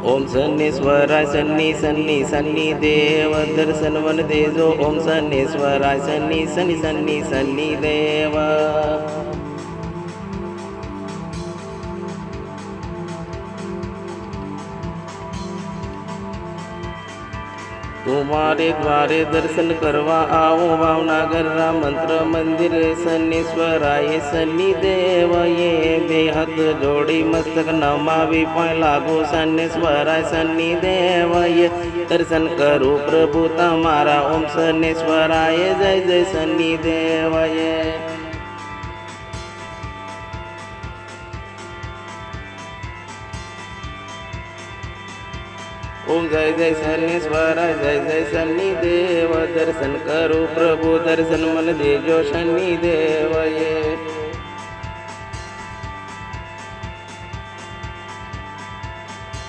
ओम शनीश्वराय शनी शनी शनि देव दर्शन one देजो। ओम शनीश्वराय शनी शनि शनि शनि देव। तुम्हारे द्वारे दर्शन करवा आओ भावनगर राम मंत्र मंदिर। शनीश्वराय शनि देव ये बेहद जोड़ी मस्तक नमावि पाए लागो। शनीश्वराय शनि देव ये दर्शन करो प्रभु तमारा। ओम शनीश्वराय जय जय शनि देव ये। ओम जय जय शनीश्वराय जय जय शनि देव। दर्शन करो प्रभु दर्शन मन देजो शनि देव ये।